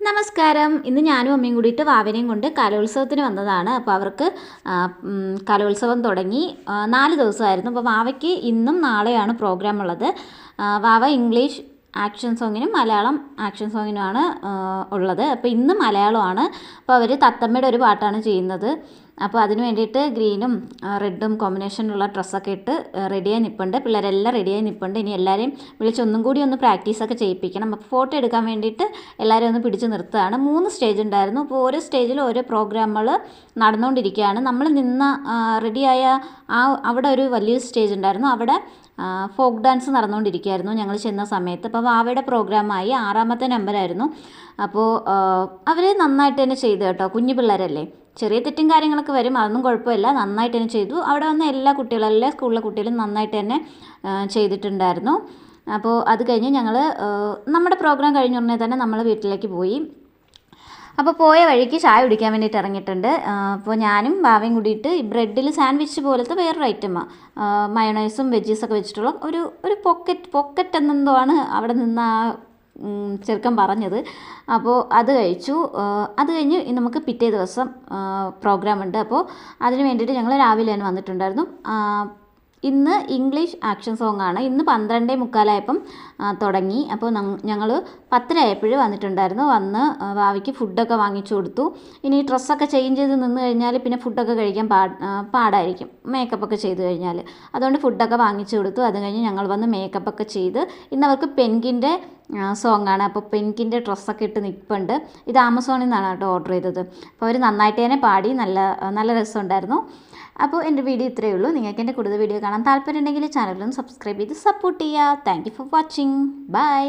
നമസ്കാരം. ഇന്ന് ഞാനും അമ്മയും കൂടിയിട്ട് വാവനെയും കൊണ്ട് കലോത്സവത്തിന് വന്നതാണ്. അപ്പോൾ അവർക്ക് കലോത്സവം തുടങ്ങി 4 ദിവസമായിരുന്നു. അപ്പോൾ വാവയ്ക്ക് ഇന്നും നാളെയാണ് പ്രോഗ്രാം ഉള്ളത്. വാവ ഇംഗ്ലീഷ് ആക്ഷൻ സോങ്ങിനും മലയാളം ആക്ഷൻ സോങ്ങിനുമാണ് ഉള്ളത്. അപ്പോൾ ഇന്ന് മലയാളമാണ്. അപ്പോൾ അവർ തത്തമ്മയുടെ ഒരു പാട്ടാണ് ചെയ്യുന്നത്. അപ്പോൾ അതിന് വേണ്ടിയിട്ട് ഗ്രീനും റെഡും കോമ്പിനേഷനിലുള്ള ഡ്രസ്സൊക്കെ ഇട്ട് റെഡിയായി നിൽപ്പുണ്ട്. പിള്ളേരെല്ലാം റെഡിയായി നിൽപ്പുണ്ട്. ഇനി എല്ലാവരെയും വിളിച്ച് ഒന്നും കൂടി ഒന്ന് പ്രാക്ടീസൊക്കെ ചെയ്യിപ്പിക്കണം. അപ്പോൾ ഫോട്ടോ എടുക്കാൻ വേണ്ടിയിട്ട് എല്ലാവരെയും ഒന്ന് പിടിച്ച് നിർത്തുകയാണ്. 3 സ്റ്റേജ് ഉണ്ടായിരുന്നു. അപ്പോൾ ഓരോ സ്റ്റേജിലും ഓരോ പ്രോഗ്രാമുകൾ നടന്നുകൊണ്ടിരിക്കുകയാണ്. നമ്മൾ റെഡിയായ അവിടെ ഒരു വലിയ സ്റ്റേജ് ഉണ്ടായിരുന്നു. അവിടെ ഫോക്ക് ഡാൻസ് നടന്നുകൊണ്ടിരിക്കുകയായിരുന്നു ഞങ്ങൾ ചെന്ന സമയത്ത്. അപ്പോൾ വാവയുടെ പ്രോഗ്രാമായി 6ാമത്തെ നമ്പറായിരുന്നു. അപ്പോൾ അവർ നന്നായിട്ട് തന്നെ ചെയ്തു കേട്ടോ. കുഞ്ഞു പിള്ളേരല്ലേ, ചെറിയ തെറ്റും കാര്യങ്ങളൊക്കെ വരും, അതൊന്നും കുഴപ്പമില്ല. നന്നായിട്ട് തന്നെ ചെയ്തു. അവിടെ വന്ന എല്ലാ സ്കൂളിലെ കുട്ടികളും നന്നായിട്ട് തന്നെ ചെയ്തിട്ടുണ്ടായിരുന്നു. അപ്പോൾ അത് കഴിഞ്ഞ് ഞങ്ങൾ നമ്മുടെ പ്രോഗ്രാം കഴിഞ്ഞ ഉടനെ തന്നെ നമ്മൾ വീട്ടിലേക്ക് പോയി. അപ്പോൾ പോയ വഴിക്ക് ചായ കുടിക്കാൻ വേണ്ടിയിട്ട് ഇറങ്ങിയിട്ടുണ്ട്. അപ്പോൾ ഞാനും വാവയും കൂടിയിട്ട് ഈ ബ്രെഡിൽ സാൻഡ്വിച്ച് പോലത്തെ വേറൊരു ഐറ്റമാണ്, മയോണൈസും വെജീസൊക്കെ വെച്ചിട്ടുള്ള ഒരു പൊക്കറ്റ് എന്നെന്തോ ആണ് അവിടെ നിന്ന് ആ ചെറുക്കൻ പറഞ്ഞത്. അപ്പോൾ അത് കഴിച്ചു. അത് കഴിഞ്ഞ് നമുക്ക് പിറ്റേ ദിവസം പ്രോഗ്രാം ഉണ്ട്. അപ്പോൾ അതിന് വേണ്ടിയിട്ട് ഞങ്ങൾ രാവിലെ തന്നെ വന്നിട്ടുണ്ടായിരുന്നു. ഇന്ന് ഇംഗ്ലീഷ് ആക്ഷൻ സോങ് ആണ്. ഇന്ന് 12:45 തുടങ്ങി. അപ്പോൾ ഞങ്ങൾ 10 വന്നിട്ടുണ്ടായിരുന്നു. വന്ന് വാവിക്ക് ഫുഡൊക്കെ വാങ്ങിച്ചു കൊടുത്തു. ഇനി ഡ്രസ്സൊക്കെ ചേഞ്ച് ചെയ്ത് നിന്ന് കഴിഞ്ഞാൽ പിന്നെ ഫുഡൊക്കെ കഴിക്കാൻ പാടായിരിക്കും, മേക്കപ്പൊക്കെ ചെയ്ത് കഴിഞ്ഞാൽ. അതുകൊണ്ട് ഫുഡൊക്കെ വാങ്ങിച്ചു കൊടുത്തു. അത് കഴിഞ്ഞ് ഞങ്ങൾ വന്ന് മേക്കപ്പൊക്കെ ചെയ്ത്, ഇന്ന് അവർക്ക് പെൻഗിൻ്റെ സോങ് ആണ്. അപ്പോൾ പെൻഗിൻ്റെ ഡ്രസ്സൊക്കെ ഇട്ട് നിൽപ്പുണ്ട്. ഇത് ആമസോണിൽ നിന്നാണ് കേട്ടോ ഓർഡർ ചെയ്തത്. അപ്പോൾ അവർ നന്നായിട്ട് തന്നെ പാടി, നല്ല രസമുണ്ടായിരുന്നു. അപ്പോൾ എൻ്റെ വീഡിയോ ഇത്രയേ ഉള്ളൂ. നിങ്ങൾക്ക് എൻ്റെ കൂടുതൽ വീഡിയോ കാണാൻ താല്പര്യമുണ്ടെങ്കിൽ ചാനലൊന്ന് സബ്സ്ക്രൈബ് ചെയ്ത് സപ്പോർട്ട് ചെയ്യുക. Thank you for watching. By.